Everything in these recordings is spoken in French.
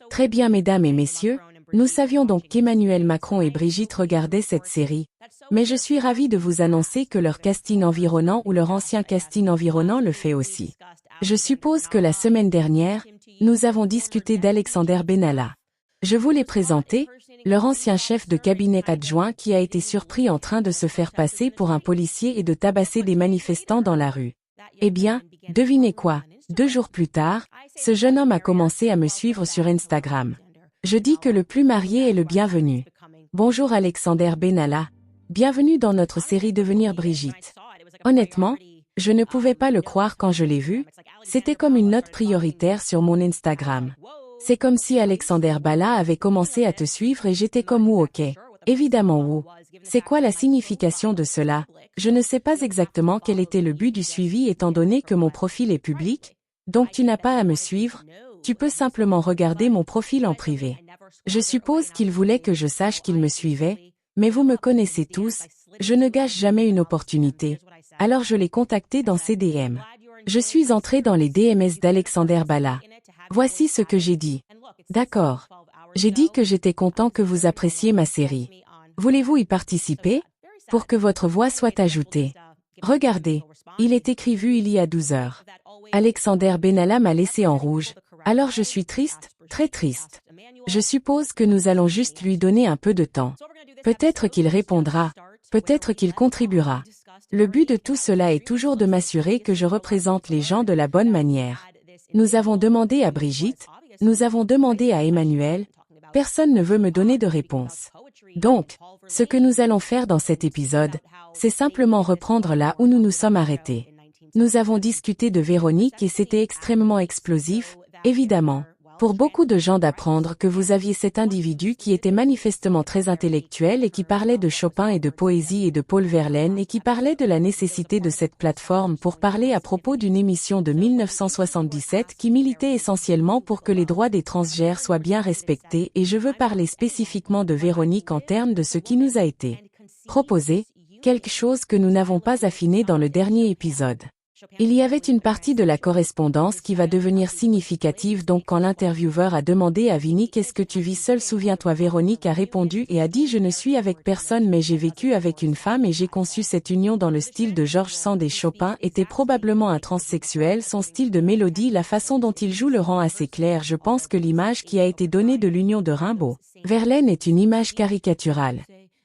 Très bien, mesdames et messieurs, nous savions donc qu'Emmanuel Macron et Brigitte regardaient cette série, mais je suis ravie de vous annoncer que leur casting environnant ou leur ancien casting environnant le fait aussi. Je suppose que la semaine dernière, nous avons discuté d'Alexander Benalla. Je vous l'ai présenté, leur ancien chef de cabinet adjoint qui a été surpris en train de se faire passer pour un policier et de tabasser des manifestants dans la rue. Eh bien, devinez quoi, 2 jours plus tard, ce jeune homme a commencé à me suivre sur Instagram. Je dis que le plus marié est le bienvenu. Bonjour Alexander Benalla, bienvenue dans notre série Devenir Brigitte. Honnêtement, je ne pouvais pas le croire quand je l'ai vu, c'était comme une note prioritaire sur mon Instagram. C'est comme si Alexander Benalla avait commencé à te suivre et j'étais comme ou ok. Évidemment ou. C'est quoi la signification de cela? Je ne sais pas exactement quel était le but du suivi étant donné que mon profil est public, donc tu n'as pas à me suivre, tu peux simplement regarder mon profil en privé. Je suppose qu'il voulait que je sache qu'il me suivait, mais vous me connaissez tous, je ne gâche jamais une opportunité. Alors je l'ai contacté dans ses DM. Je suis entré dans les DMS d'Alexander Benalla. Voici ce que j'ai dit. D'accord. J'ai dit que j'étais content que vous appréciez ma série. Voulez-vous y participer? Pour que votre voix soit ajoutée. Regardez, il est écrit vu il y a 12 heures. Alexander Benalla m'a laissé en rouge, alors je suis triste, très triste. Je suppose que nous allons juste lui donner un peu de temps. Peut-être qu'il répondra, peut-être qu'il contribuera. Le but de tout cela est toujours de m'assurer que je représente les gens de la bonne manière. Nous avons demandé à Brigitte, nous avons demandé à Emmanuel, personne ne veut me donner de réponse. Donc, ce que nous allons faire dans cet épisode, c'est simplement reprendre là où nous nous sommes arrêtés. Nous avons discuté de Véronique et c'était extrêmement explosif, évidemment, pour beaucoup de gens d'apprendre que vous aviez cet individu qui était manifestement très intellectuel et qui parlait de Chopin et de poésie et de Paul Verlaine et qui parlait de la nécessité de cette plateforme pour parler à propos d'une émission de 1977 qui militait essentiellement pour que les droits des transgenres soient bien respectés et je veux parler spécifiquement de Véronique en termes de ce qui nous a été proposé, quelque chose que nous n'avons pas affiné dans le dernier épisode. Il y avait une partie de la correspondance qui va devenir significative donc quand l'intervieweur a demandé à Vinny qu'est-ce que tu vis seul souviens-toi Véronique a répondu et a dit je ne suis avec personne mais j'ai vécu avec une femme et j'ai conçu cette union dans le style de Georges Sand et Chopin était probablement un transsexuel son style de mélodie la façon dont il joue le rend assez clair je pense que l'image qui a été donnée de l'union de Rimbaud Verlaine est une image caricaturale.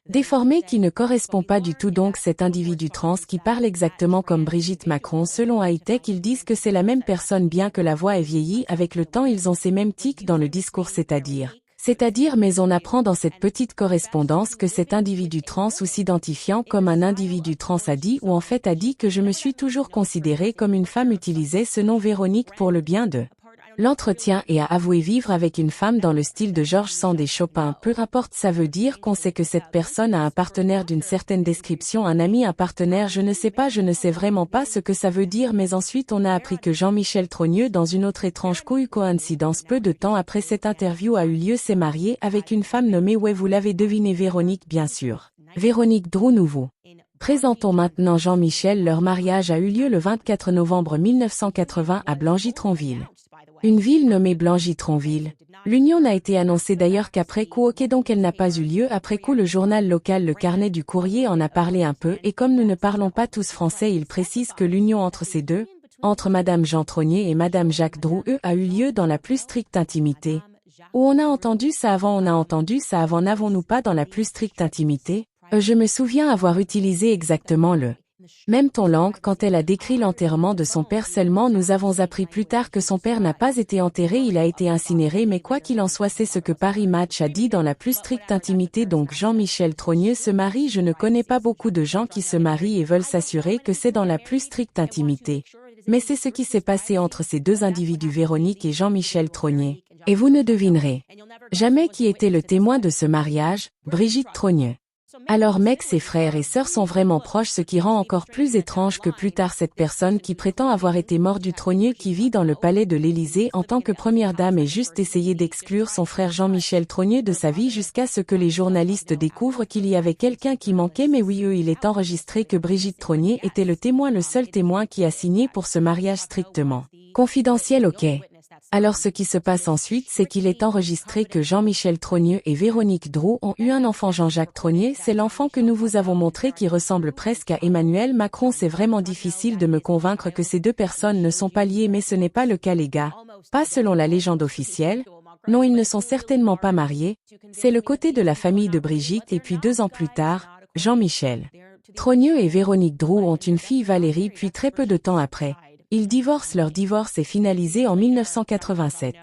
Déformé qui ne correspond pas du tout donc cet individu trans qui parle exactement comme Brigitte Macron selon Hightech ils disent que c'est la même personne bien que la voix est vieillie avec le temps ils ont ces mêmes tics dans le discours c'est-à-dire mais on apprend dans cette petite correspondance que cet individu trans ou s'identifiant comme un individu trans a dit ou en fait a dit que je me suis toujours considérée comme une femme utilisait ce nom Véronique pour le bien de l'entretien et a avoué vivre avec une femme dans le style de Georges Sand et Chopin. Peu importe ça veut dire qu'on sait que cette personne a un partenaire d'une certaine description, un ami, un partenaire, je ne sais vraiment pas ce que ça veut dire mais ensuite on a appris que Jean-Michel Trogneux dans une autre étrange coïncidence peu de temps après cette interview a eu lieu s'est marié avec une femme nommée ouais vous l'avez deviné Véronique bien sûr. Véronique Drounouveau. Présentons maintenant Jean-Michel leur mariage a eu lieu le 24 novembre 1980 à Blangy-Tronville. Une ville nommée Blangy-Tronville. L'union n'a été annoncée d'ailleurs qu'après coup ok donc elle n'a pas eu lieu après coup le journal local Le Carnet du Courrier en a parlé un peu et comme nous ne parlons pas tous français il précise que l'union entre ces deux, entre Madame Jean Trogneux et Madame Jacques Droueux a eu lieu dans la plus stricte intimité. Où on a entendu ça avant n'avons-nous pas dans la plus stricte intimité? Je me souviens avoir utilisé exactement le même ton langue quand elle a décrit l'enterrement de son père seulement nous avons appris plus tard que son père n'a pas été enterré il a été incinéré mais quoi qu'il en soit c'est ce que Paris Match a dit dans la plus stricte intimité donc Jean-Michel Trogneux se marie je ne connais pas beaucoup de gens qui se marient et veulent s'assurer que c'est dans la plus stricte intimité. Mais c'est ce qui s'est passé entre ces deux individus Véronique et Jean-Michel Trogneux. Et vous ne devinerez jamais qui était le témoin de ce mariage, Brigitte Trogneux. Alors mec ses frères et sœurs sont vraiment proches ce qui rend encore plus étrange que plus tard cette personne qui prétend avoir été mort du Trogneux qui vit dans le palais de l'Élysée en tant que première dame et juste essayé d'exclure son frère Jean-Michel Trogneux de sa vie jusqu'à ce que les journalistes découvrent qu'il y avait quelqu'un qui manquait mais oui il est enregistré que Brigitte Trogneux était le témoin le seul témoin qui a signé pour ce mariage strictement confidentiel ok. Alors ce qui se passe ensuite, c'est qu'il est enregistré que Jean-Michel Trogneux et Véronique Drouot ont eu un enfant. Jean-Jacques Trogneux, c'est l'enfant que nous vous avons montré qui ressemble presque à Emmanuel Macron. C'est vraiment difficile de me convaincre que ces deux personnes ne sont pas liées, mais ce n'est pas le cas les gars. Pas selon la légende officielle. Non, ils ne sont certainement pas mariés. C'est le côté de la famille de Brigitte et puis 2 ans plus tard, Jean-Michel Trogneux et Véronique Drouot ont une fille Valérie, puis très peu de temps après, ils divorcent. Leur divorce est finalisé en 1987.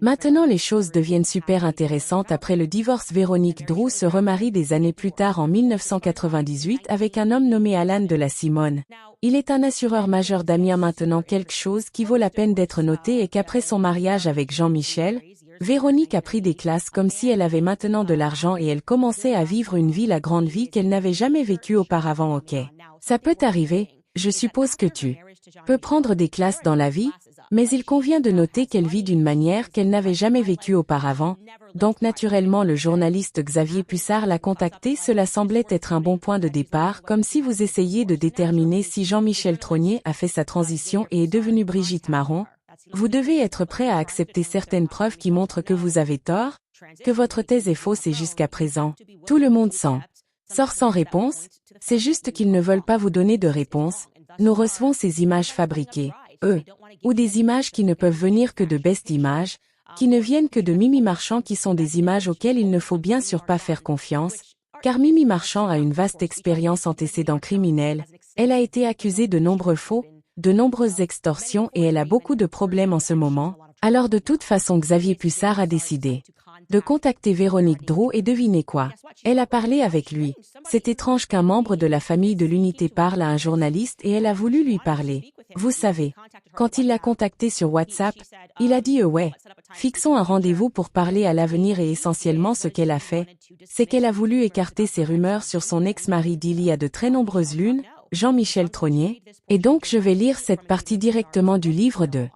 Maintenant les choses deviennent super intéressantes. Après le divorce, Véronique Drouot se remarie des années plus tard en 1998 avec un homme nommé Alan de la Simone. Il est un assureur majeur d'Amiens. Maintenant quelque chose qui vaut la peine d'être noté est qu'après son mariage avec Jean-Michel, Véronique a pris des classes comme si elle avait maintenant de l'argent et elle commençait à vivre une vie, la grande vie qu'elle n'avait jamais vécue auparavant. Ok. Ça peut arriver, je suppose que tu peux prendre des classes dans la vie, mais il convient de noter qu'elle vit d'une manière qu'elle n'avait jamais vécue auparavant. Donc naturellement le journaliste Xavier Pussard l'a contacté. Cela semblait être un bon point de départ, comme si vous essayiez de déterminer si Jean-Michel Trogneux a fait sa transition et est devenu Brigitte Macron. Vous devez être prêt à accepter certaines preuves qui montrent que vous avez tort, que votre thèse est fausse et jusqu'à présent, tout le monde sort sans réponse. C'est juste qu'ils ne veulent pas vous donner de réponse. Nous recevons ces images fabriquées, ou des images qui ne peuvent venir que de Best Images, qui ne viennent que de Mimi Marchand, qui sont des images auxquelles il ne faut bien sûr pas faire confiance, car Mimi Marchand a une vaste expérience antécédents criminels. Elle a été accusée de nombreux faux, de nombreuses extorsions et elle a beaucoup de problèmes en ce moment. Alors de toute façon Xavier Pussard a décidé de contacter Véronique Drouot et devinez quoi? Elle a parlé avec lui. C'est étrange qu'un membre de la famille de l'unité parle à un journaliste et elle a voulu lui parler. Vous savez, quand il l'a contacté sur WhatsApp, il a dit ouais, fixons un rendez-vous pour parler à l'avenir et essentiellement ce qu'elle a fait, c'est qu'elle a voulu écarter ces rumeurs sur son ex-mari d'il y a de très nombreuses lunes, Jean-Michel Trogneux, et donc je vais lire cette partie directement du livre de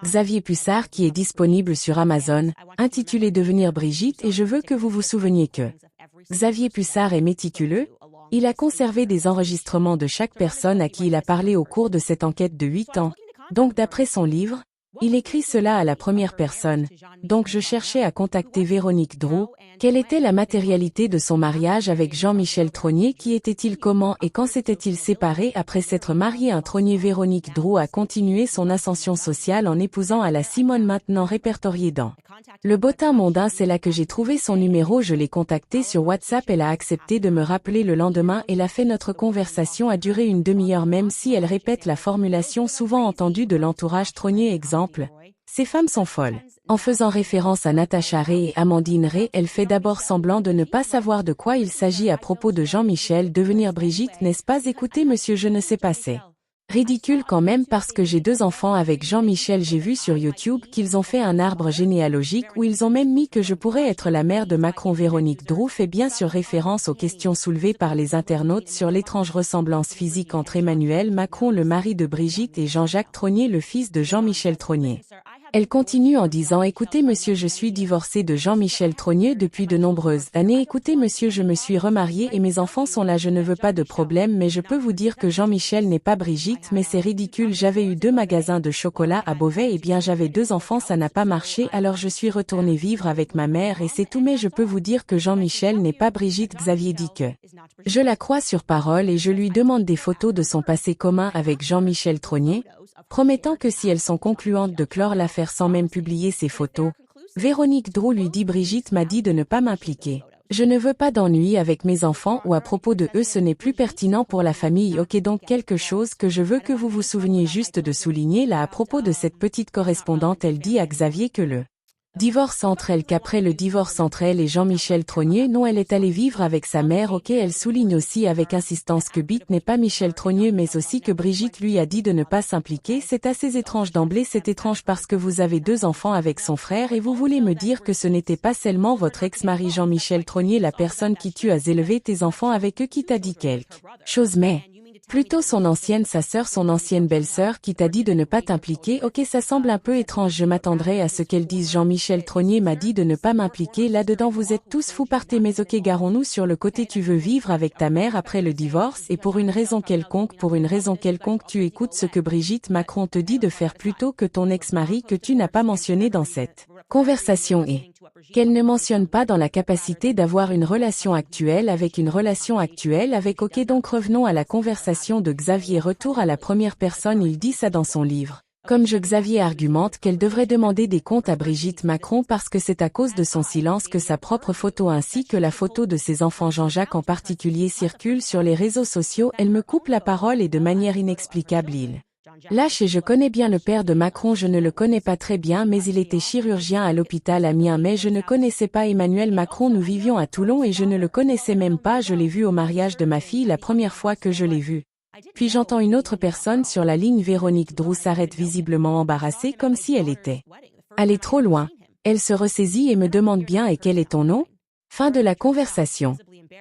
Xavier Pussard qui est disponible sur Amazon, intitulé Devenir Brigitte et je veux que vous vous souveniez que Xavier Pussard est méticuleux, il a conservé des enregistrements de chaque personne à qui il a parlé au cours de cette enquête de 8 ans. Donc d'après son livre, il écrit cela à la première personne. Donc je cherchais à contacter Véronique Drouot. Quelle était la matérialité de son mariage avec Jean-Michel Trogneux? Qui était-il? Comment et quand s'était-il séparé? Après s'être marié un Trogneux, Véronique Drouot a continué son ascension sociale en épousant à la Simone, maintenant répertoriée dans Le Bottin mondain. C'est là que j'ai trouvé son numéro. Je l'ai contactée sur WhatsApp. Elle a accepté de me rappeler le lendemain et l'a fait. Notre conversation a duré une demi-heure, même si elle répète la formulation souvent entendue de l'entourage Trogneux. Exemple, ces femmes sont folles. En faisant référence à Natacha Ray et Amandine Ray, elle fait d'abord semblant de ne pas savoir de quoi il s'agit à propos de Jean-Michel. Devenir Brigitte, n'est-ce pas? Écoutez monsieur, je ne sais pas, c'est ridicule quand même parce que j'ai 2 enfants avec Jean-Michel. J'ai vu sur YouTube qu'ils ont fait un arbre généalogique où ils ont même mis que je pourrais être la mère de Macron. Véronique Drouot fait bien sûr référence aux questions soulevées par les internautes sur l'étrange ressemblance physique entre Emmanuel Macron, le mari de Brigitte, et Jean-Jacques Trogneux, le fils de Jean-Michel Trogneux. Elle continue en disant: écoutez monsieur, je suis divorcée de Jean-Michel Trogneux depuis de nombreuses années. Écoutez monsieur, je me suis remariée et mes enfants sont là. Je ne veux pas de problème, mais je peux vous dire que Jean-Michel n'est pas Brigitte. Mais c'est ridicule. J'avais eu 2 magasins de chocolat à Beauvais. Eh bien j'avais 2 enfants, ça n'a pas marché. Alors je suis retournée vivre avec ma mère et c'est tout. Mais je peux vous dire que Jean-Michel n'est pas Brigitte. Xavier dit que je la crois sur parole et je lui demande des photos de son passé commun avec Jean-Michel Trogneux, promettant que si elles sont concluantes de clore l'affaire sans même publier ces photos. Véronique Drouot lui dit: Brigitte m'a dit de ne pas m'impliquer. Je ne veux pas d'ennui avec mes enfants ou à propos de eux, ce n'est plus pertinent pour la famille. Ok, donc quelque chose que je veux que vous vous souveniez juste de souligner là à propos de cette petite correspondante. Elle dit à Xavier que le divorce entre elles, qu'après le divorce entre elle et Jean-Michel Trogneux, non, elle est allée vivre avec sa mère. Ok, elle souligne aussi avec insistance que Bit n'est pas Michel Trogneux, mais aussi que Brigitte lui a dit de ne pas s'impliquer. C'est assez étrange d'emblée. C'est étrange parce que vous avez 2 enfants avec son frère et vous voulez me dire que ce n'était pas seulement votre ex-mari Jean-Michel Trogneux, la personne qui tu as élevé tes enfants avec eux, qui t'a dit quelque chose. Mais Plutôt sa sœur, son ancienne belle-sœur qui t'a dit de ne pas t'impliquer. Ok, ça semble un peu étrange, je m'attendrais à ce qu'elle dise. Jean-Michel Trognier m'a dit de ne pas m'impliquer là-dedans, vous êtes tous fous, partez. Mais ok, garons-nous sur le côté, tu veux vivre avec ta mère après le divorce et pour une raison quelconque, tu écoutes ce que Brigitte Macron te dit de faire plutôt que ton ex-mari que tu n'as pas mentionné dans cette conversation et qu'elle ne mentionne pas dans la capacité d'avoir une relation actuelle avec ok, donc revenons à la conversation de Xavier, retour à la première personne, il dit ça dans son livre. Comme Xavier argumente qu'elle devrait demander des comptes à Brigitte Macron parce que c'est à cause de son silence que sa propre photo ainsi que la photo de ses enfants Jean-Jacques en particulier circulent sur les réseaux sociaux. Elle me coupe la parole et de manière inexplicable il lâche et je connais bien le père de Macron, je ne le connais pas très bien mais il était chirurgien à l'hôpital Amiens mais je ne connaissais pas Emmanuel Macron, nous vivions à Toulon et je ne le connaissais même pas, je l'ai vu au mariage de ma fille la première fois que je l'ai vu. Puis j'entends une autre personne sur la ligne, Véronique Droux s'arrête visiblement embarrassée comme si elle était allée trop loin. Elle se ressaisit et me demande bien et quel est ton nom? Fin de la conversation.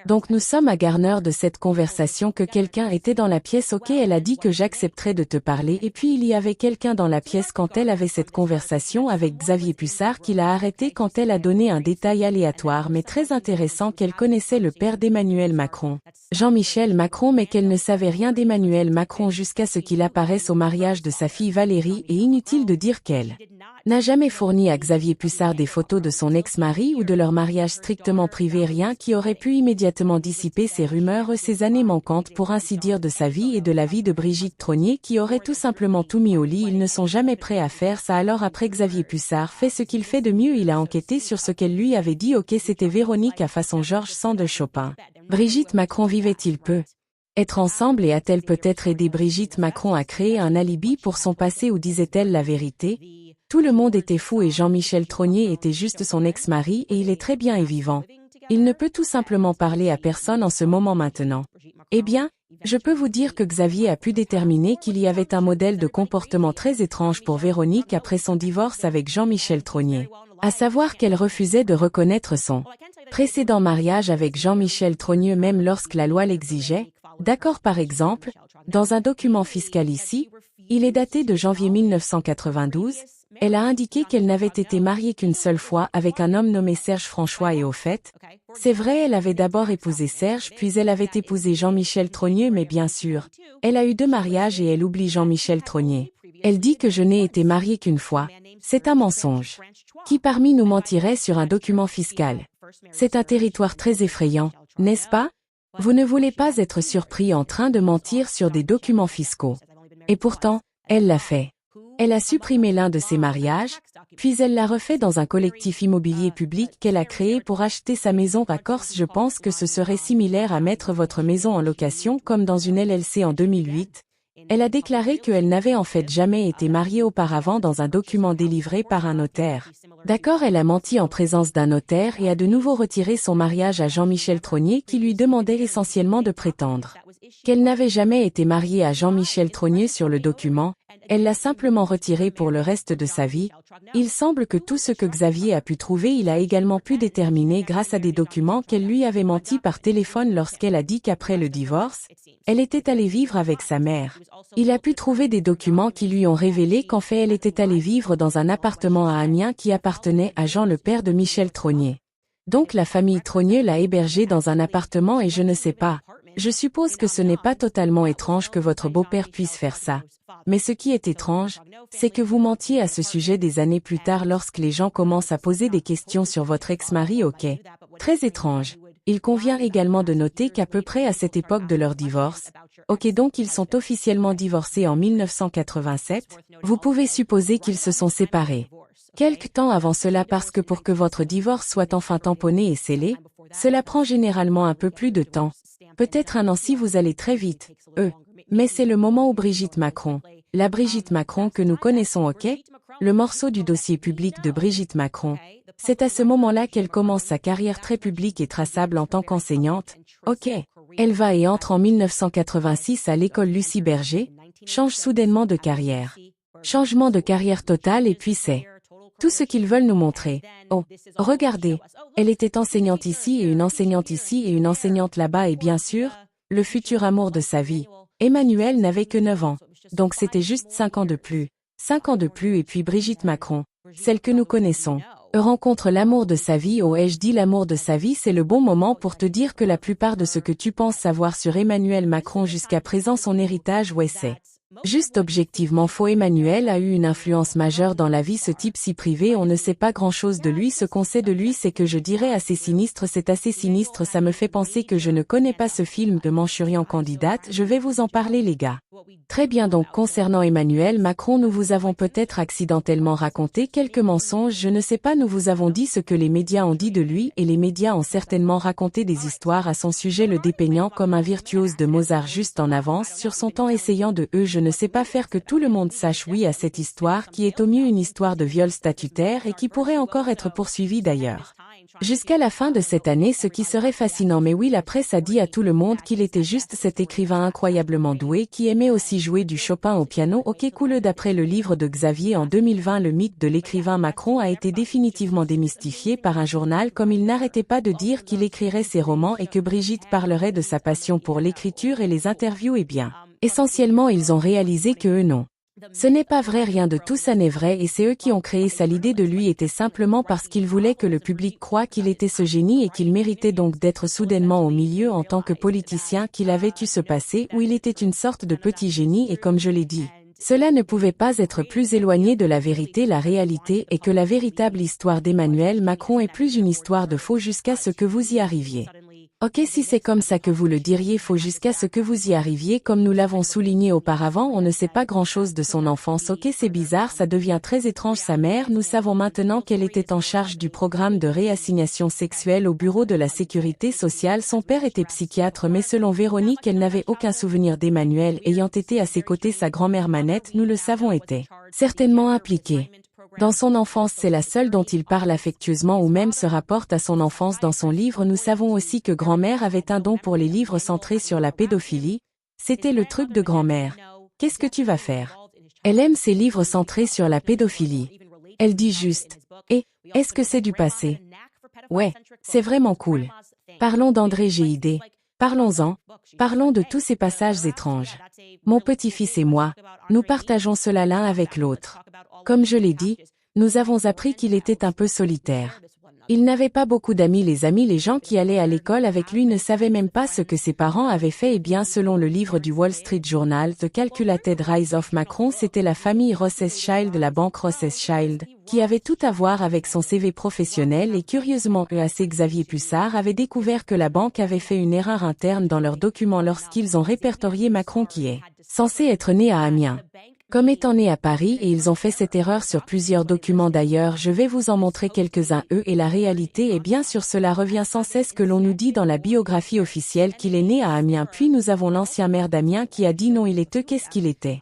Donc nous sommes à garneur de cette conversation que quelqu'un était dans la pièce. Ok, elle a dit que j'accepterais de te parler et puis il y avait quelqu'un dans la pièce quand elle avait cette conversation avec Xavier Pussard qui l'a arrêtée quand elle a donné un détail aléatoire mais très intéressant qu'elle connaissait le père d'Emmanuel Macron, Jean-Michel Macron, mais qu'elle ne savait rien d'Emmanuel Macron jusqu'à ce qu'il apparaisse au mariage de sa fille Valérie et inutile de dire qu'elle n'a jamais fourni à Xavier Pussard des photos de son ex-mari ou de leur mariage strictement privé, rien qui aurait pu immédiatement dissiper ces rumeurs, ces années manquantes pour ainsi dire de sa vie et de la vie de Brigitte Trognier qui aurait tout simplement tout mis au lit. Ils ne sont jamais prêts à faire ça. Alors après Xavier Pussard fait ce qu'il fait de mieux, il a enquêté sur ce qu'elle lui avait dit. Ok, c'était Véronique à façon Georges Sand de Chopin. Brigitte Macron vivait-il peu être ensemble et a-t-elle peut-être aidé Brigitte Macron à créer un alibi pour son passé ou disait-elle la vérité? Tout le monde était fou et Jean-Michel Trognier était juste son ex-mari et il est très bien et vivant. Il ne peut tout simplement parler à personne en ce moment maintenant. Eh bien, je peux vous dire que Xavier a pu déterminer qu'il y avait un modèle de comportement très étrange pour Véronique après son divorce avec Jean-Michel Trognier, à savoir qu'elle refusait de reconnaître son précédent mariage avec Jean-Michel Trognier même lorsque la loi l'exigeait. D'accord, par exemple, dans un document fiscal ici, il est daté de janvier 1992, elle a indiqué qu'elle n'avait été mariée qu'une seule fois avec un homme nommé Serge François et au fait, c'est vrai, elle avait d'abord épousé Serge puis elle avait épousé Jean-Michel Trognier mais bien sûr, elle a eu 2 mariages et elle oublie Jean-Michel Trognier. Elle dit que je n'ai été mariée qu'une fois. C'est un mensonge. Qui parmi nous mentirait sur un document fiscal? C'est un territoire très effrayant, n'est-ce pas? Vous ne voulez pas être surpris en train de mentir sur des documents fiscaux. Et pourtant, elle l'a fait. Elle a supprimé l'un de ses mariages, puis elle l'a refait dans un collectif immobilier public qu'elle a créé pour acheter sa maison à Corse. Je pense que ce serait similaire à mettre votre maison en location comme dans une LLC en 2008. Elle a déclaré qu'elle n'avait en fait jamais été mariée auparavant dans un document délivré par un notaire. D'accord, elle a menti en présence d'un notaire et a de nouveau retiré son mariage à Jean-Michel Trognier qui lui demandait essentiellement de prétendre qu'elle n'avait jamais été mariée à Jean-Michel Trognier sur le document. Elle l'a simplement retiré pour le reste de sa vie. Il semble que tout ce que Xavier a pu trouver, il a également pu déterminer grâce à des documents qu'elle lui avait menti par téléphone lorsqu'elle a dit qu'après le divorce, elle était allée vivre avec sa mère. Il a pu trouver des documents qui lui ont révélé qu'en fait elle était allée vivre dans un appartement à Amiens qui appartenait à Jean, le père de Michel Trognier. Donc la famille Trognier l'a hébergée dans un appartement et je ne sais pas. Je suppose que ce n'est pas totalement étrange que votre beau-père puisse faire ça. Mais ce qui est étrange, c'est que vous mentiez à ce sujet des années plus tard lorsque les gens commencent à poser des questions sur votre ex-mari. Ok. Très étrange. Il convient également de noter qu'à peu près à cette époque de leur divorce, ok, donc ils sont officiellement divorcés en 1987, vous pouvez supposer qu'ils se sont séparés quelque temps avant cela parce que pour que votre divorce soit enfin tamponné et scellé, cela prend généralement un peu plus de temps. Peut-être un an si vous allez très vite, mais c'est le moment où Brigitte Macron, la Brigitte Macron que nous connaissons, ok? Le morceau du dossier public de Brigitte Macron. C'est à ce moment-là qu'elle commence sa carrière très publique et traçable en tant qu'enseignante. Ok. Elle va et entre en 1986 à l'école Lucie Berger, change soudainement de carrière. Changement de carrière total et puis c'est tout ce qu'ils veulent nous montrer. Oh, regardez, elle était enseignante ici et une enseignante ici et une enseignante là-bas et bien sûr, le futur amour de sa vie. Emmanuel n'avait que 9 ans. Donc c'était juste 5 ans de plus. 5 ans de plus et puis Brigitte Macron, celle que nous connaissons, rencontre l'amour de sa vie. Oh, ai-je dit l'amour de sa vie? C'est le bon moment pour te dire que la plupart de ce que tu penses savoir sur Emmanuel Macron jusqu'à présent, son héritage, ouais, c'est juste objectivement faux. Emmanuel a eu une influence majeure dans la vie. Ce type si privé, on ne sait pas grand-chose de lui. Ce qu'on sait de lui, c'est que je dirais assez sinistre. C'est assez sinistre, ça me fait penser que je ne connais pas ce film de Manchurian Candidate. Je vais vous en parler, les gars. Très bien, donc concernant Emmanuel Macron, nous vous avons peut-être accidentellement raconté quelques mensonges, je ne sais pas, nous vous avons dit ce que les médias ont dit de lui et les médias ont certainement raconté des histoires à son sujet, le dépeignant comme un virtuose de Mozart juste en avance sur son temps, essayant de je ne sais pas faire que tout le monde sache oui à cette histoire qui est au mieux une histoire de viol statutaire et qui pourrait encore être poursuivie d'ailleurs jusqu'à la fin de cette année, ce qui serait fascinant. Mais oui, la presse a dit à tout le monde qu'il était juste cet écrivain incroyablement doué qui aimait aussi jouer du Chopin au piano. Ok, cool. D'après le livre de Xavier en 2020, le mythe de l'écrivain Macron a été définitivement démystifié par un journal, comme il n'arrêtait pas de dire qu'il écrirait ses romans et que Brigitte parlerait de sa passion pour l'écriture et les interviews. Eh bien, essentiellement ils ont réalisé que non. Ce n'est pas vrai, rien de tout ça n'est vrai et c'est eux qui ont créé ça. L'idée de lui était simplement parce qu'ils voulaient que le public croie qu'il était ce génie et qu'il méritait donc d'être soudainement au milieu en tant que politicien, qu'il avait eu ce passé où il était une sorte de petit génie et comme je l'ai dit, cela ne pouvait pas être plus éloigné de la vérité. La réalité est que la véritable histoire d'Emmanuel Macron est plus une histoire de faux jusqu'à ce que vous y arriviez. Ok, si c'est comme ça que vous le diriez, faux jusqu'à ce que vous y arriviez, comme nous l'avons souligné auparavant, on ne sait pas grand-chose de son enfance. Ok, c'est bizarre, ça devient très étrange. Sa mère, nous savons maintenant qu'elle était en charge du programme de réassignation sexuelle au bureau de la sécurité sociale. Son père était psychiatre, mais selon Véronique, elle n'avait aucun souvenir d'Emmanuel ayant été à ses côtés. Sa grand-mère Manette, nous le savons, était certainement impliquée dans son enfance. C'est la seule dont il parle affectueusement ou même se rapporte à son enfance dans son livre. Nous savons aussi que grand-mère avait un don pour les livres centrés sur la pédophilie. C'était le truc de grand-mère. Qu'est-ce que tu vas faire? Elle aime ces livres centrés sur la pédophilie. Elle dit juste, est-ce que c'est du passé? Ouais, c'est vraiment cool. Parlons d'André Gide. Parlons-en. Parlons de tous ces passages étranges. Mon petit-fils et moi, nous partageons cela l'un avec l'autre. Comme je l'ai dit, nous avons appris qu'il était un peu solitaire. Il n'avait pas beaucoup d'amis. Les gens qui allaient à l'école avec lui ne savaient même pas ce que ses parents avaient fait. Eh bien, selon le livre du Wall Street Journal, The Calculated Rise of Macron, c'était la famille Rothschild, la banque Rothschild, qui avait tout à voir avec son CV professionnel et curieusement, assez Xavier Pussard avait découvert que la banque avait fait une erreur interne dans leurs documents lorsqu'ils ont répertorié Macron qui est censé être né à Amiens comme étant né à Paris et ils ont fait cette erreur sur plusieurs documents d'ailleurs. Je vais vous en montrer quelques-uns. Et la réalité est bien sûr cela revient sans cesse que l'on nous dit dans la biographie officielle qu'il est né à Amiens. Puis nous avons l'ancien maire d'Amiens qui a dit non, il est qu'est-ce qu'il était.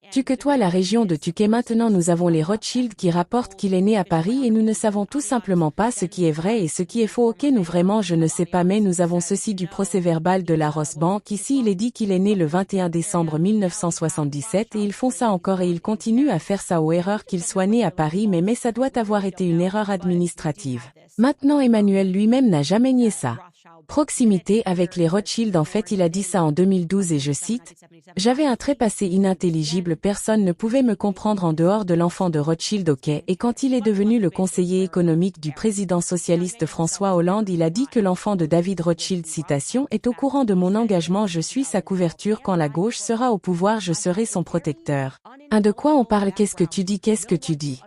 Tuque-toi, la région de Tuque. Maintenant nous avons les Rothschild qui rapportent qu'il est né à Paris et nous ne savons tout simplement pas ce qui est vrai et ce qui est faux. Ok, nous vraiment je ne sais pas, mais nous avons ceci du procès-verbal de la Rosbank. Ici il est dit qu'il est né le 21 décembre 1977 et ils font ça encore et ils continuent à faire ça aux erreurs qu'il soit né à Paris, mais ça doit avoir été une erreur administrative. Maintenant Emmanuel lui-même n'a jamais nié ça. Proximité avec les Rothschild, en fait il a dit ça en 2012 et je cite, « J'avais un trépassé inintelligible, personne ne pouvait me comprendre en dehors de l'enfant de Rothschild. Ok, et quand il est devenu le conseiller économique du président socialiste François Hollande, il a dit que l'enfant de David Rothschild, citation, est au courant de mon engagement, je suis sa couverture, quand la gauche sera au pouvoir je serai son protecteur. » De quoi on parle? Qu'est-ce que tu dis? Qu'est-ce que tu dis?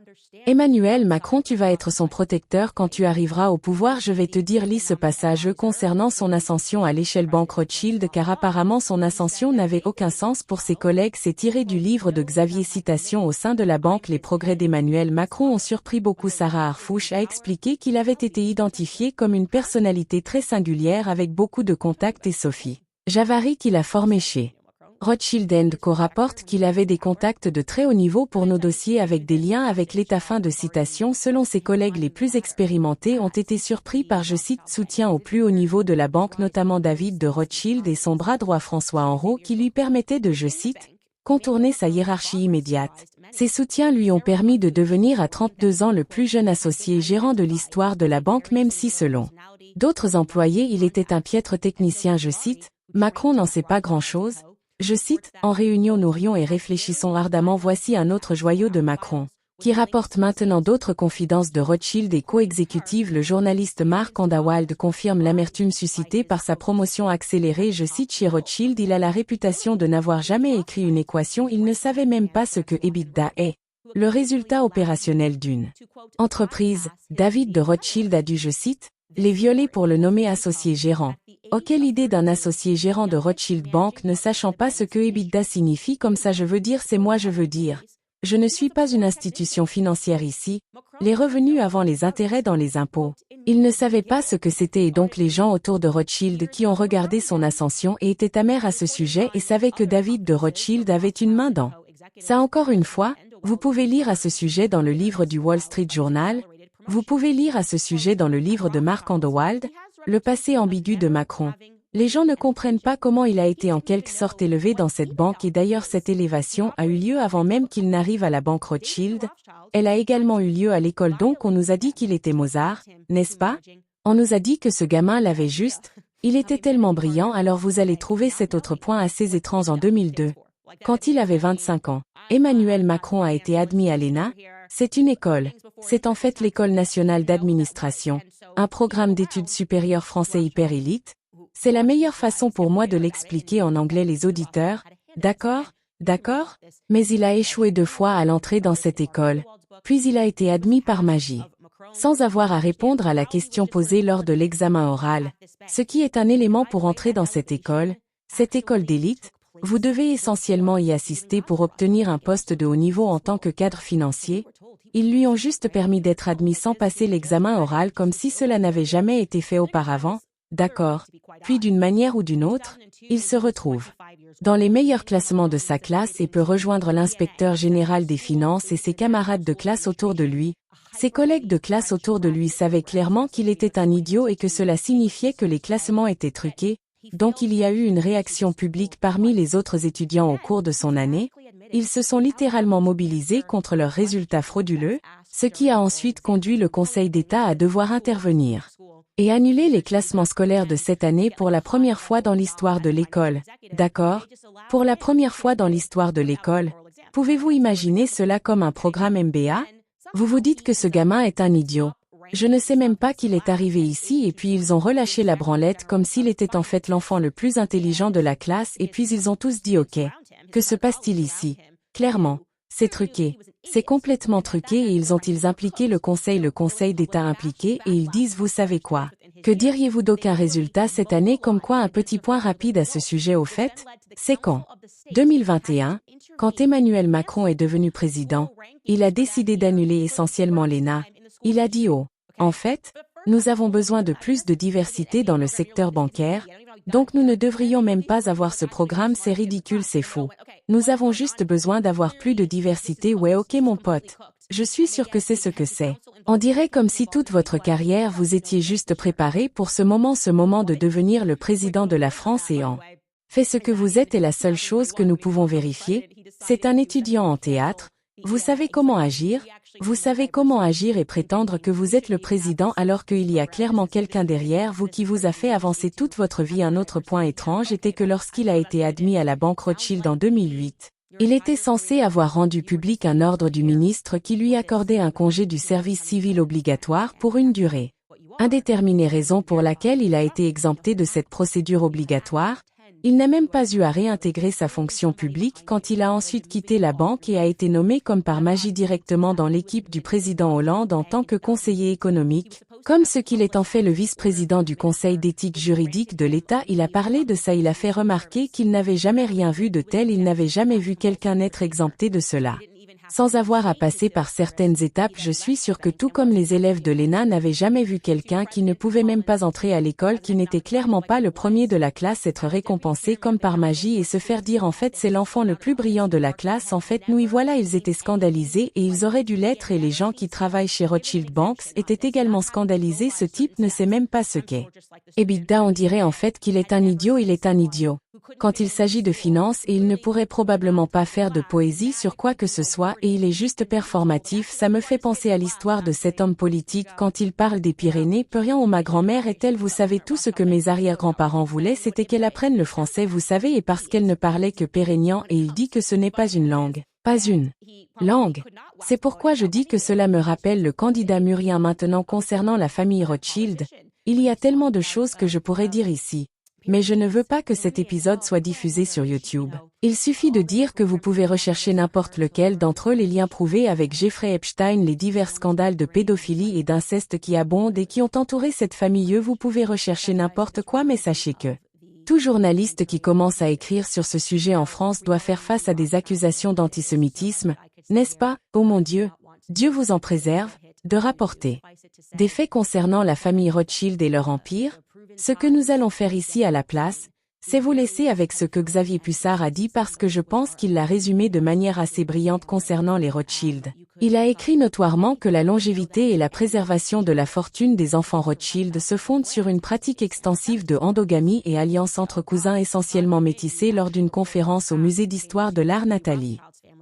Emmanuel Macron, tu vas être son protecteur quand tu arriveras au pouvoir. Je vais te dire, lis ce passage concernant son ascension à l'échelle banque Rothschild car apparemment son ascension n'avait aucun sens pour ses collègues. C'est tiré du livre de Xavier. Citation au sein de la banque. Les progrès d'Emmanuel Macron ont surpris beaucoup. Sarah Harfouche a expliqué qu'il avait été identifié comme une personnalité très singulière avec beaucoup de contacts et Sophie Javary qui l'a formé chez Rothschild & Co rapporte qu'il avait des contacts de très haut niveau pour nos dossiers avec des liens avec l'État. Fin de citation. Selon ses collègues les plus expérimentés ont été surpris par, je cite, soutien au plus haut niveau de la banque, notamment David de Rothschild et son bras droit François Henrot qui lui permettait de, je cite, contourner sa hiérarchie immédiate. Ces soutiens lui ont permis de devenir à 32 ans le plus jeune associé gérant de l'histoire de la banque, même si selon d'autres employés il était un piètre technicien. Je cite, Macron n'en sait pas grand-chose. Je cite, « En réunion nous rions et réfléchissons ardemment, voici un autre joyau de Macron. » Qui rapporte maintenant d'autres confidences de Rothschild et co-exécutive. Le journaliste Mark Underwood confirme l'amertume suscitée par sa promotion accélérée. Je cite, chez Rothschild, il a la réputation de n'avoir jamais écrit une équation, il ne savait même pas ce que EBITDA est. Le résultat opérationnel d'une entreprise. David de Rothschild a dû, je cite, les violer pour le nommer associé gérant. Oh, quelle idée d'un associé gérant de Rothschild Bank ne sachant pas ce que EBITDA signifie. Comme ça, je veux dire, c'est moi, je veux dire. Je ne suis pas une institution financière ici. Les revenus avant les intérêts dans les impôts. Il ne savait pas ce que c'était et donc les gens autour de Rothschild qui ont regardé son ascension et étaient amers à ce sujet et savaient que David de Rothschild avait une main dans. Ça encore une fois, vous pouvez lire à ce sujet dans le livre du Wall Street Journal. Vous pouvez lire à ce sujet dans le livre de Mark Underwood, Le passé ambigu de Macron. Les gens ne comprennent pas comment il a été en quelque sorte élevé dans cette banque et d'ailleurs cette élévation a eu lieu avant même qu'il n'arrive à la banque Rothschild. Elle a également eu lieu à l'école donc on nous a dit qu'il était Mozart, n'est-ce pas? On nous a dit que ce gamin l'avait juste, il était tellement brillant alors vous allez trouver cet autre point assez étrange en 2002. Quand il avait 25 ans, Emmanuel Macron a été admis à l'ENA. C'est une école. C'est en fait l'École nationale d'administration, un programme d'études supérieures français hyper élite. C'est la meilleure façon pour moi de l'expliquer en anglais les auditeurs. D'accord? D'accord? Mais il a échoué 2 fois à l'entrée dans cette école. Puis il a été admis par magie. Sans avoir à répondre à la question posée lors de l'examen oral. Ce qui est un élément pour entrer dans cette école d'élite. Vous devez essentiellement y assister pour obtenir un poste de haut niveau en tant que cadre financier. Ils lui ont juste permis d'être admis sans passer l'examen oral comme si cela n'avait jamais été fait auparavant. D'accord. Puis d'une manière ou d'une autre, il se retrouve dans les meilleurs classements de sa classe et peut rejoindre l'inspecteur général des finances et ses camarades de classe autour de lui. Ses collègues de classe autour de lui savaient clairement qu'il était un idiot et que cela signifiait que les classements étaient truqués. Donc il y a eu une réaction publique parmi les autres étudiants au cours de son année. Ils se sont littéralement mobilisés contre leurs résultats frauduleux, ce qui a ensuite conduit le Conseil d'État à devoir intervenir et annuler les classements scolaires de cette année pour la première fois dans l'histoire de l'école. D'accord? Pour la première fois dans l'histoire de l'école. Pouvez-vous imaginer cela comme un programme MBA? Vous vous dites que ce gamin est un idiot. Je ne sais même pas qu'il est arrivé ici et puis ils ont relâché la branlette comme s'il était en fait l'enfant le plus intelligent de la classe et puis ils ont tous dit OK. Que se passe-t-il ici? Clairement, c'est truqué. C'est complètement truqué et ils impliqué le conseil d'État impliqué et ils disent vous savez quoi? Que diriez-vous d'aucun résultat cette année comme quoi un petit point rapide à ce sujet au fait? C'est quand? 2021, quand Emmanuel Macron est devenu président, il a décidé d'annuler essentiellement l'ENA. Il a dit en fait, nous avons besoin de plus de diversité dans le secteur bancaire, donc nous ne devrions même pas avoir ce programme, c'est ridicule, c'est faux. Nous avons juste besoin d'avoir plus de diversité. Ouais, ok mon pote. Je suis sûr que c'est ce que c'est. On dirait comme si toute votre carrière vous étiez juste préparé pour ce moment de devenir le président de la France et en fait ce que vous êtes est la seule chose que nous pouvons vérifier. C'est un étudiant en théâtre. Vous savez comment agir? Vous savez comment agir et prétendre que vous êtes le président alors qu'il y a clairement quelqu'un derrière vous qui vous a fait avancer toute votre vie. Un autre point étrange était que lorsqu'il a été admis à la banque Rothschild en 2008, il était censé avoir rendu public un ordre du ministre qui lui accordait un congé du service civil obligatoire pour une durée indéterminée, raison pour laquelle il a été exempté de cette procédure obligatoire. Il n'a même pas eu à réintégrer sa fonction publique quand il a ensuite quitté la banque et a été nommé comme par magie directement dans l'équipe du président Hollande en tant que conseiller économique. Comme ce qu'il est en fait le vice-président du Conseil d'éthique juridique de l'État, il a parlé de ça, il a fait remarquer qu'il n'avait jamais rien vu de tel, il n'avait jamais vu quelqu'un être exempté de cela. Sans avoir à passer par certaines étapes, je suis sûr que tout comme les élèves de l'ENA n'avaient jamais vu quelqu'un qui ne pouvait même pas entrer à l'école, qui n'était clairement pas le premier de la classe, être récompensé comme par magie et se faire dire en fait c'est l'enfant le plus brillant de la classe, en fait nous y voilà. Ils étaient scandalisés et ils auraient dû l'être et les gens qui travaillent chez Rothschild Banks étaient également scandalisés. Ce type ne sait même pas ce qu'est EBITDA, on dirait en fait qu'il est un idiot, il est un idiot. quand il s'agit de finances et il ne pourrait probablement pas faire de poésie sur quoi que ce soit et il est juste performatif. Ça me fait penser à l'histoire de cet homme politique quand il parle des Pyrénées. Perian ou ma grand-mère est-elle, vous savez, tout ce que mes arrière-grands-parents voulaient, c'était qu'elle apprenne le français, vous savez, et parce qu'elle ne parlait que pérénian et il dit que ce n'est pas une langue. Pas une langue. C'est pourquoi je dis que cela me rappelle le candidat Murien. Maintenant concernant la famille Rothschild, il y a tellement de choses que je pourrais dire ici. Mais je ne veux pas que cet épisode soit diffusé sur YouTube. Il suffit de dire que vous pouvez rechercher n'importe lequel d'entre eux, les liens prouvés avec Jeffrey Epstein, les divers scandales de pédophilie et d'inceste qui abondent et qui ont entouré cette famille. Vous pouvez rechercher n'importe quoi, mais sachez que tout journaliste qui commence à écrire sur ce sujet en France doit faire face à des accusations d'antisémitisme, n'est-ce pas? Oh mon Dieu! Dieu vous en préserve, de rapporter des faits concernant la famille Rothschild et leur empire. Ce que nous allons faire ici à la place, c'est vous laisser avec ce que Xavier Pussard a dit parce que je pense qu'il l'a résumé de manière assez brillante concernant les Rothschild. Il a écrit notoirement que la longévité et la préservation de la fortune des enfants Rothschild se fondent sur une pratique extensive de endogamie et alliance entre cousins essentiellement métissés lors d'une conférence au musée d'histoire de l'art Nathalie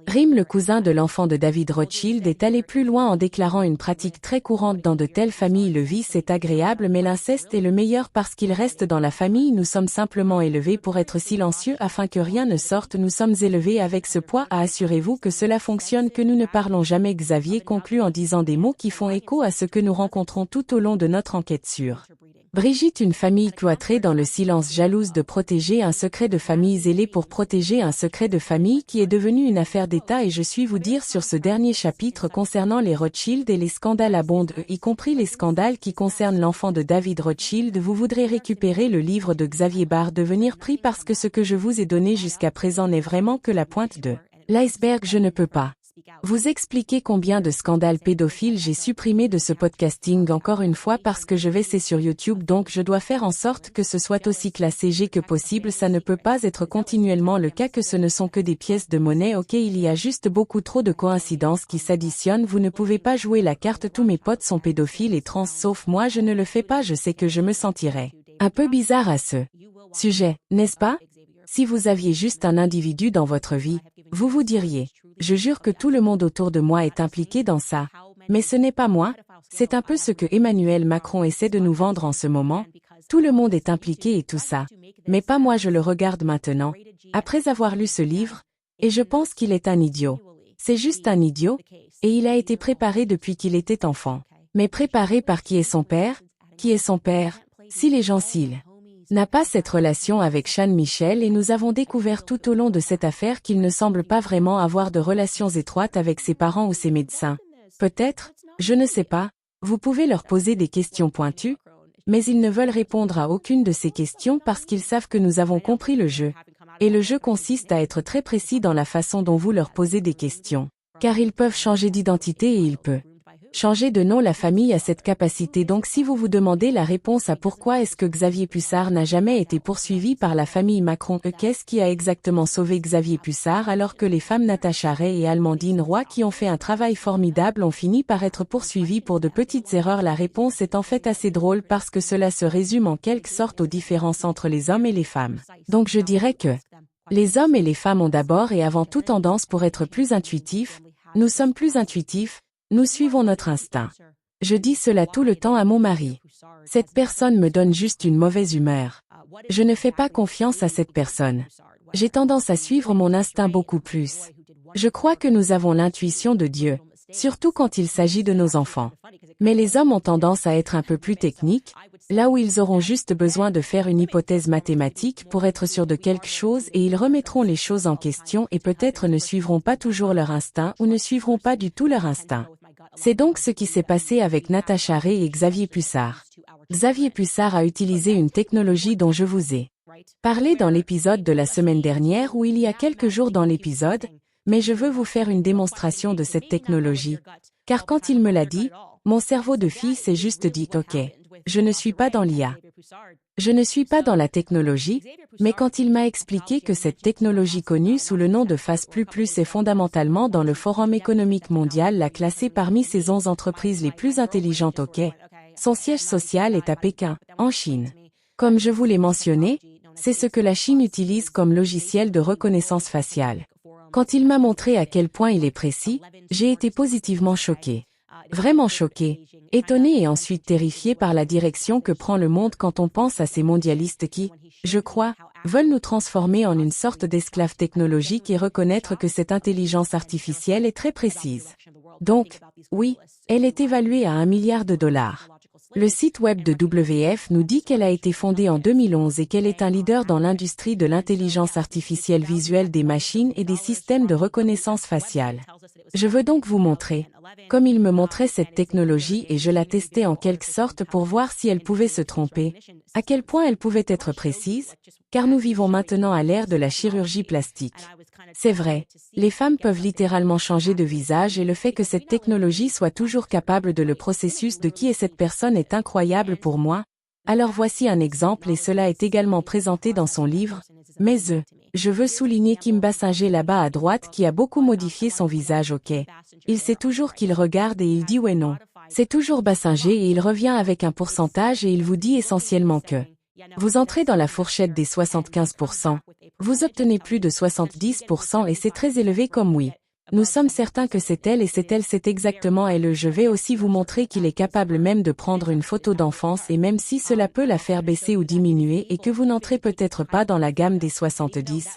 Rime, le cousin de l'enfant de David Rothschild, est allé plus loin en déclarant une pratique très courante dans de telles familles. Le vice est agréable mais l'inceste est le meilleur parce qu'il reste dans la famille. Nous sommes simplement élevés pour être silencieux afin que rien ne sorte. Nous sommes élevés avec ce poids. Assurez-vous que cela fonctionne, que nous ne parlons jamais. Xavier conclut en disant des mots qui font écho à ce que nous rencontrons tout au long de notre enquête sur Brigitte, une famille cloîtrée dans le silence, jalouse de protéger un secret de famille, zélée pour protéger un secret de famille qui est devenu une affaire d'État. Et je suis vous dire sur ce dernier chapitre concernant les Rothschild et les scandales abondent, y compris les scandales qui concernent l'enfant de David Rothschild. Vous voudrez récupérer le livre de Xavier Barr, Devenir pris, parce que ce que je vous ai donné jusqu'à présent n'est vraiment que la pointe de l'iceberg. Je ne peux pas vous expliquer combien de scandales pédophiles j'ai supprimé de ce podcasting, encore une fois parce que c'est sur YouTube, donc je dois faire en sorte que ce soit aussi classé G que possible. Ça ne peut pas être continuellement le cas, que ce ne sont que des pièces de monnaie. Ok, il y a juste beaucoup trop de coïncidences qui s'additionnent. Vous ne pouvez pas jouer la carte tous mes potes sont pédophiles et trans, sauf moi. Je ne le fais pas. Je sais que je me sentirais un peu bizarre à ce sujet, n'est-ce pas? Si vous aviez juste un individu dans votre vie, vous vous diriez, je jure que tout le monde autour de moi est impliqué dans ça. Mais ce n'est pas moi. C'est un peu ce que Emmanuel Macron essaie de nous vendre en ce moment. Tout le monde est impliqué et tout ça. Mais pas moi. Je le regarde maintenant, après avoir lu ce livre, et je pense qu'il est un idiot. C'est juste un idiot, et il a été préparé depuis qu'il était enfant. Mais préparé par qui est son père? Qui est son père? Si les gens s'il n'a pas cette relation avec Sean Michel, et nous avons découvert tout au long de cette affaire qu'il ne semble pas vraiment avoir de relations étroites avec ses parents ou ses médecins. Peut-être, je ne sais pas, vous pouvez leur poser des questions pointues, mais ils ne veulent répondre à aucune de ces questions parce qu'ils savent que nous avons compris le jeu. Et le jeu consiste à être très précis dans la façon dont vous leur posez des questions. Car ils peuvent changer d'identité et il peut changer de nom. La famille a cette capacité. Donc si vous vous demandez la réponse à pourquoi est-ce que Xavier Pussard n'a jamais été poursuivi par la famille Macron, qu'est-ce qui a exactement sauvé Xavier Pussard alors que les femmes Natacha Ray et Amandine Roy, qui ont fait un travail formidable, ont fini par être poursuivies pour de petites erreurs? La réponse est en fait assez drôle parce que cela se résume en quelque sorte aux différences entre les hommes et les femmes. Donc je dirais que les hommes et les femmes ont d'abord et avant tout tendance pour être plus intuitifs. Nous sommes plus intuitifs. Nous suivons notre instinct. Je dis cela tout le temps à mon mari. Cette personne me donne juste une mauvaise humeur. Je ne fais pas confiance à cette personne. J'ai tendance à suivre mon instinct beaucoup plus. Je crois que nous avons l'intuition de Dieu, surtout quand il s'agit de nos enfants. Mais les hommes ont tendance à être un peu plus techniques, là où ils auront juste besoin de faire une hypothèse mathématique pour être sûrs de quelque chose, et ils remettront les choses en question et peut-être ne suivront pas toujours leur instinct ou ne suivront pas du tout leur instinct. C'est donc ce qui s'est passé avec Natacha Ray et Xavier Pussard. Xavier Pussard a utilisé une technologie dont je vous ai parlé dans l'épisode de la semaine dernière ou il y a quelques jours dans l'épisode, mais je veux vous faire une démonstration de cette technologie. Car quand il me l'a dit, mon cerveau de fille s'est juste dit « Ok, je ne suis pas dans l'IA. Je ne suis pas dans la technologie », mais quand il m'a expliqué que cette technologie connue sous le nom de Phase++ est fondamentalement dans le Forum économique mondial, l'a classée parmi ses 11 entreprises les plus intelligentes. Ok. Son siège social est à Pékin, en Chine. Comme je vous l'ai mentionné, C'est ce que la Chine utilise comme logiciel de reconnaissance faciale. Quand il m'a montré à quel point il est précis, j'ai été positivement choquée. Vraiment choquée, étonnée et ensuite terrifiée par la direction que prend le monde quand on pense à ces mondialistes qui, je crois, veulent nous transformer en une sorte d'esclaves technologiques et reconnaître que cette intelligence artificielle est très précise. Donc, oui, elle est évaluée à 1 milliard de dollars. Le site web de WF nous dit qu'elle a été fondée en 2011 et qu'elle est un leader dans l'industrie de l'intelligence artificielle visuelle des machines et des systèmes de reconnaissance faciale. Je veux donc vous montrer, comme il me montrait cette technologie et je la testais en quelque sorte pour voir si elle pouvait se tromper, à quel point elle pouvait être précise, car nous vivons maintenant à l'ère de la chirurgie plastique. C'est vrai, les femmes peuvent littéralement changer de visage et le fait que cette technologie soit toujours capable de le processus de qui est cette personne est incroyable pour moi. Alors voici un exemple et cela est également présenté dans son livre, Mais je veux souligner Kim Basinger là-bas à droite qui a beaucoup modifié son visage ok. Il sait toujours qu'il regarde et il dit ouais non. C'est toujours Basinger et il revient avec un pourcentage et il vous dit essentiellement que vous entrez dans la fourchette des 75%. Vous obtenez plus de 70% et c'est très élevé comme oui. Nous sommes certains que c'est elle, c'est exactement elle. Je vais aussi vous montrer qu'il est capable même de prendre une photo d'enfance et même si cela peut la faire baisser ou diminuer et que vous n'entrez peut-être pas dans la gamme des 70,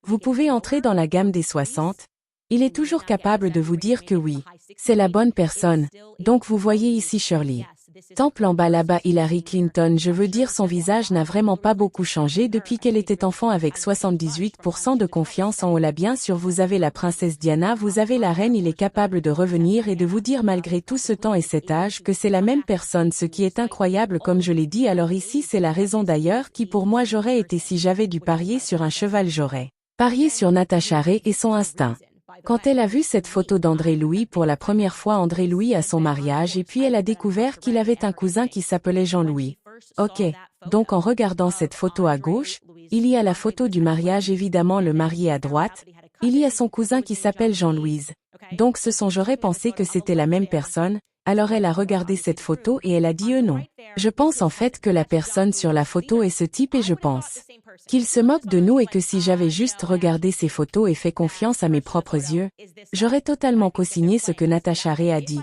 vous pouvez entrer dans la gamme des 60. Il est toujours capable de vous dire que oui, c'est la bonne personne. Donc vous voyez ici Shirley Temple en bas là-bas Hillary Clinton, je veux dire son visage n'a vraiment pas beaucoup changé depuis qu'elle était enfant avec 78% de confiance en haut là bien sûr vous avez la princesse Diana, vous avez la reine, il est capable de revenir et de vous dire malgré tout ce temps et cet âge que c'est la même personne ce qui est incroyable comme je l'ai dit alors ici c'est la raison d'ailleurs qui pour moi j'aurais été si j'avais dû parier sur un cheval j'aurais parié sur Natasha Ray et son instinct. Quand elle a vu cette photo d'André Louis pour la première fois André Louis à son mariage et puis elle a découvert qu'il avait un cousin qui s'appelait Jean-Louis. Ok, donc en regardant cette photo à gauche, il y a la photo du mariage évidemment le marié à droite, il y a son cousin qui s'appelle Jean-Louise. Donc j'aurais pensé que c'était la même personne, alors elle a regardé cette photo et elle a dit non. Je pense en fait que la personne sur la photo est ce type et je pense qu'il se moque de nous et que si j'avais juste regardé ces photos et fait confiance à mes propres yeux, j'aurais totalement co-signé ce que Natasha Ray a dit,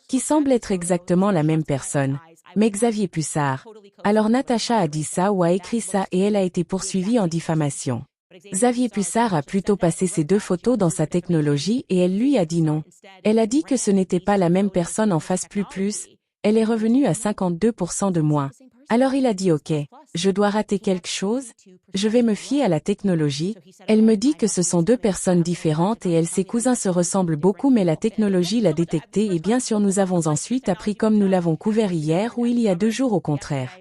qui semble être exactement la même personne. Mais Xavier Pussard. Alors Natasha a dit ça ou a écrit ça et elle a été poursuivie en diffamation. Xavier Pussard a plutôt passé ces deux photos dans sa technologie et elle lui a dit non. Elle a dit que ce n'était pas la même personne en face plus. Elle est revenue à 52% de moins. Alors il a dit ok, je dois rater quelque chose, je vais me fier à la technologie. Elle me dit que ce sont deux personnes différentes et ses cousins se ressemblent beaucoup mais la technologie l'a détecté et bien sûr nous avons ensuite appris comme nous l'avons couvert hier ou il y a 2 jours au contraire.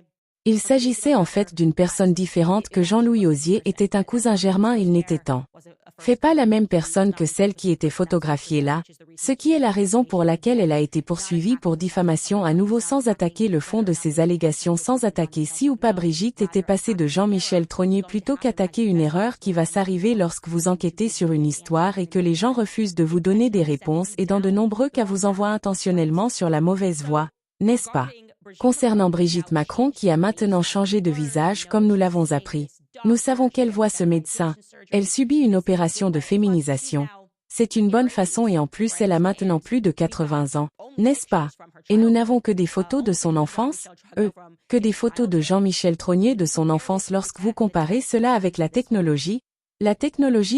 Il s'agissait en fait d'une personne différente que Jean-Louis Osier était un cousin germain il n'était en fait pas la même personne que celle qui était photographiée là, ce qui est la raison pour laquelle elle a été poursuivie pour diffamation à nouveau sans attaquer le fond de ces allégations sans attaquer si ou pas Brigitte était passée de Jean-Michel Trognier plutôt qu'attaquer une erreur qui va s'arriver lorsque vous enquêtez sur une histoire et que les gens refusent de vous donner des réponses et dans de nombreux cas vous envoient intentionnellement sur la mauvaise voie, n'est-ce pas? Concernant Brigitte Macron qui a maintenant changé de visage comme nous l'avons appris. Nous savons qu'elle voit ce médecin. Elle subit une opération de féminisation. C'est une bonne façon et en plus elle a maintenant plus de 80 ans, n'est-ce pas? Et nous n'avons que des photos de son enfance, que des photos de Jean-Michel Trognier de son enfance lorsque vous comparez cela avec la technologie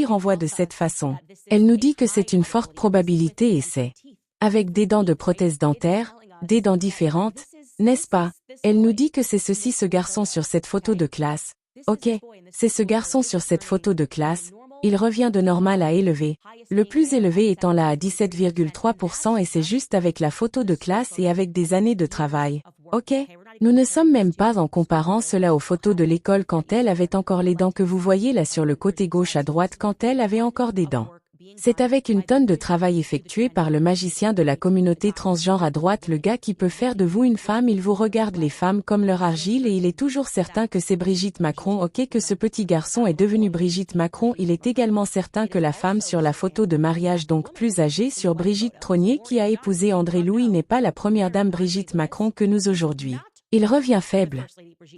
renvoie de cette façon. Elle nous dit que c'est une forte probabilité et c'est avec des dents de prothèse dentaire, des dents différentes, n'est-ce pas? Elle nous dit que c'est ce garçon sur cette photo de classe. Ok, c'est ce garçon sur cette photo de classe, il revient de normal à élevé, le plus élevé étant là à 17,3% et c'est juste avec la photo de classe et avec des années de travail. Ok, nous ne sommes même pas en comparant cela aux photos de l'école quand elle avait encore les dents que vous voyez là sur le côté gauche à droite quand elle avait encore des dents. C'est avec une tonne de travail effectué par le magicien de la communauté transgenre à droite le gars qui peut faire de vous une femme il vous regarde les femmes comme leur argile et il est toujours certain que c'est Brigitte Macron ok que ce petit garçon est devenu Brigitte Macron il est également certain que la femme sur la photo de mariage donc plus âgée sur Brigitte Trognier qui a épousé André Louis n'est pas la première dame Brigitte Macron que nous aujourd'hui. Il revient faible.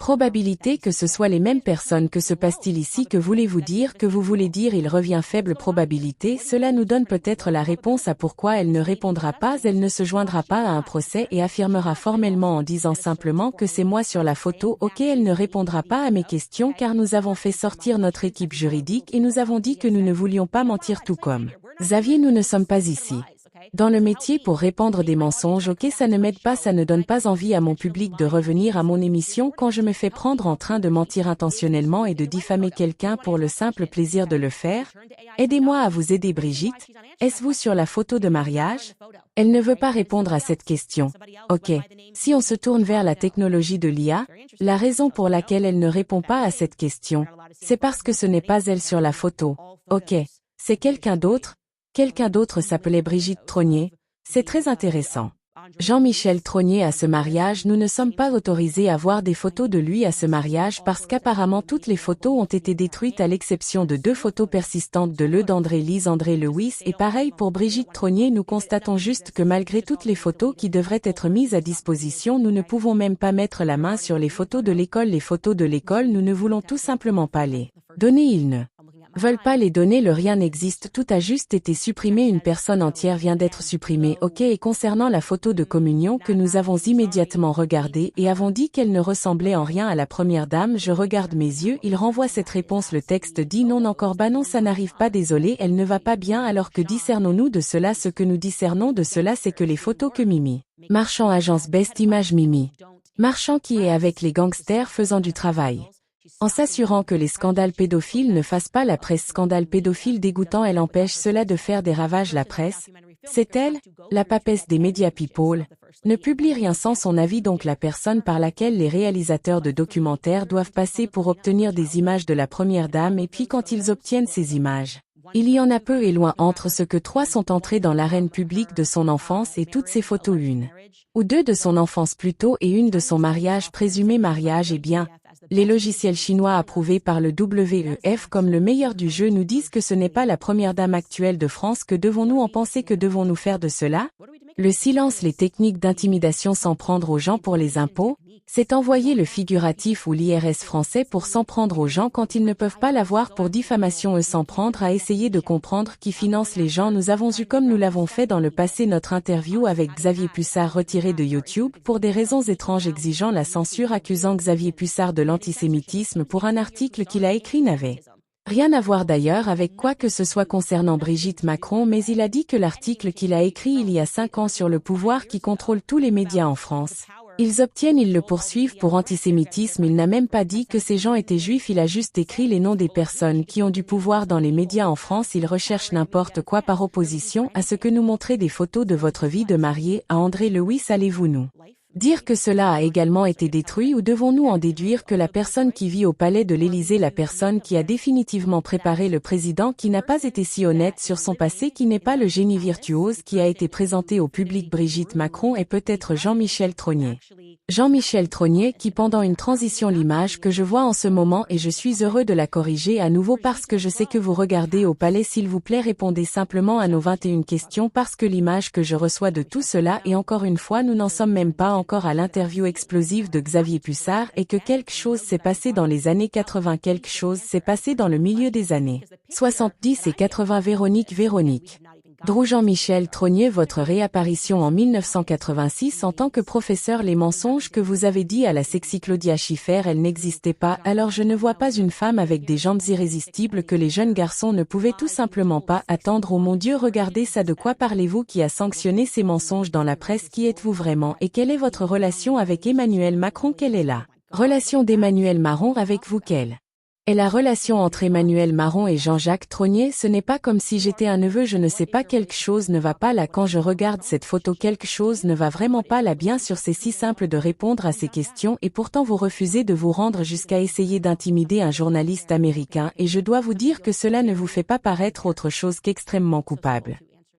Probabilité que ce soit les mêmes personnes. Que se passe-t-il ici? Que voulez-vous dire? Que vous voulez dire il revient faible probabilité? Cela nous donne peut-être la réponse à pourquoi elle ne répondra pas. Elle ne se joindra pas à un procès et affirmera formellement en disant simplement que c'est moi sur la photo. Ok, elle ne répondra pas à mes questions car nous avons fait sortir notre équipe juridique et nous avons dit que nous ne voulions pas mentir tout comme. Xavier, nous ne sommes pas ici dans le métier pour répandre des mensonges. Ok, ça ne m'aide pas, ça ne donne pas envie à mon public de revenir à mon émission quand je me fais prendre en train de mentir intentionnellement et de diffamer quelqu'un pour le simple plaisir de le faire. Aidez-moi à vous aider Brigitte. Est-ce vous sur la photo de mariage? Elle ne veut pas répondre à cette question. Ok, si on se tourne vers la technologie de l'IA, la raison pour laquelle elle ne répond pas à cette question, c'est parce que ce n'est pas elle sur la photo. Ok, c'est quelqu'un d'autre. Quelqu'un d'autre s'appelait Brigitte Trognier. C'est très intéressant. Jean-Michel Trognier à ce mariage. Nous ne sommes pas autorisés à voir des photos de lui à ce mariage parce qu'apparemment toutes les photos ont été détruites à l'exception de 2 photos persistantes de Le d'André Lise André Lewis et pareil pour Brigitte Trognier. Nous constatons juste que malgré toutes les photos qui devraient être mises à disposition, nous ne pouvons même pas mettre la main sur les photos de l'école. Les photos de l'école, nous ne voulons tout simplement pas les donner. Ils ne veulent pas les donner. Le rien n'existe, tout a juste été supprimé. Une personne entière vient d'être supprimée. Ok, et concernant la photo de communion que nous avons immédiatement regardée et avons dit qu'elle ne ressemblait en rien à la première dame, je regarde mes yeux, il renvoie cette réponse. Le texte dit non encore. Bah non, ça n'arrive pas, désolé, elle ne va pas bien. Alors que discernons-nous de cela? Ce que nous discernons de cela, c'est que les photos que Mimi Marchand, agence Best Image, Mimi Marchand qui est avec les gangsters faisant du travail en s'assurant que les scandales pédophiles ne fassent pas la presse. Scandale pédophile dégoûtant, elle empêche cela de faire des ravages. La presse, c'est elle, la papesse des médias people, ne publie rien sans son avis, donc la personne par laquelle les réalisateurs de documentaires doivent passer pour obtenir des images de la première dame. Et puis quand ils obtiennent ces images, il y en a peu et loin entre ce que 3 sont entrés dans l'arène publique de son enfance et toutes ces photos, 1 ou 2 de son enfance plutôt et 1 de son mariage, présumé mariage. Eh bien, les logiciels chinois approuvés par le WEF comme le meilleur du jeu nous disent que ce n'est pas la première dame actuelle de France. Que devons-nous en penser? Que devons-nous faire de cela? Le silence. Les techniques d'intimidation. S'en prendre aux gens pour les impôts, c'est envoyer le figuratif ou l'IRS français pour s'en prendre aux gens quand ils ne peuvent pas l'avoir pour diffamation. S'en prendre à essayer de comprendre qui finance les gens. Nous avons eu, comme nous l'avons fait dans le passé, notre interview avec Xavier Pussard retirée de YouTube pour des raisons étranges, exigeant la censure, accusant Xavier Pussard de l'antisémitisme pour un article qu'il a écrit n'avait rien à voir d'ailleurs avec quoi que ce soit concernant Brigitte Macron, mais il a dit que l'article qu'il a écrit il y a 5 ans sur le pouvoir qui contrôle tous les médias en France, ils le poursuivent pour antisémitisme. Il n'a même pas dit que ces gens étaient juifs, il a juste écrit les noms des personnes qui ont du pouvoir dans les médias en France. Il recherche n'importe quoi par opposition à ce que nous montrez des photos de votre vie de mariée à André Lewis. Allez-vous nous dire que cela a également été détruit ou devons-nous en déduire que la personne qui vit au palais de l'Élysée, la personne qui a définitivement préparé le président, qui n'a pas été si honnête sur son passé, qui n'est pas le génie virtuose qui a été présenté au public? Brigitte Macron est peut-être Jean-Michel Trognier. Jean-Michel Trognier qui pendant une transition, l'image que je vois en ce moment, et je suis heureux de la corriger à nouveau parce que je sais que vous regardez au palais. S'il vous plaît, répondez simplement à nos 21 questions parce que l'image que je reçois de tout cela, et encore une fois nous n'en sommes même pas encore à l'interview explosive de Xavier Pussard, et que quelque chose s'est passé dans les années 80, quelque chose s'est passé dans le milieu des années 70 et 80. Véronique Drouin. Jean-Michel Trognier, votre réapparition en 1986 en tant que professeur. Les mensonges que vous avez dit à la sexy Claudia Schiffer, elle n'existait pas. Alors je ne vois pas une femme avec des jambes irrésistibles que les jeunes garçons ne pouvaient tout simplement pas attendre. Oh mon Dieu, regardez ça, de quoi parlez-vous? Qui a sanctionné ces mensonges dans la presse? Qui êtes-vous vraiment? Et quelle est votre relation avec Emmanuel Macron? Quelle est la relation d'Emmanuel Macron avec vous? Quelle est la relation entre Emmanuel Macron et Jean-Jacques Trognier? Ce n'est pas comme si j'étais un neveu, je ne sais pas, quelque chose ne va pas là quand je regarde cette photo, quelque chose ne va vraiment pas là. Bien sûr, c'est si simple de répondre à ces questions et pourtant vous refusez de vous rendre jusqu'à essayer d'intimider un journaliste américain, et je dois vous dire que cela ne vous fait pas paraître autre chose qu'extrêmement coupable.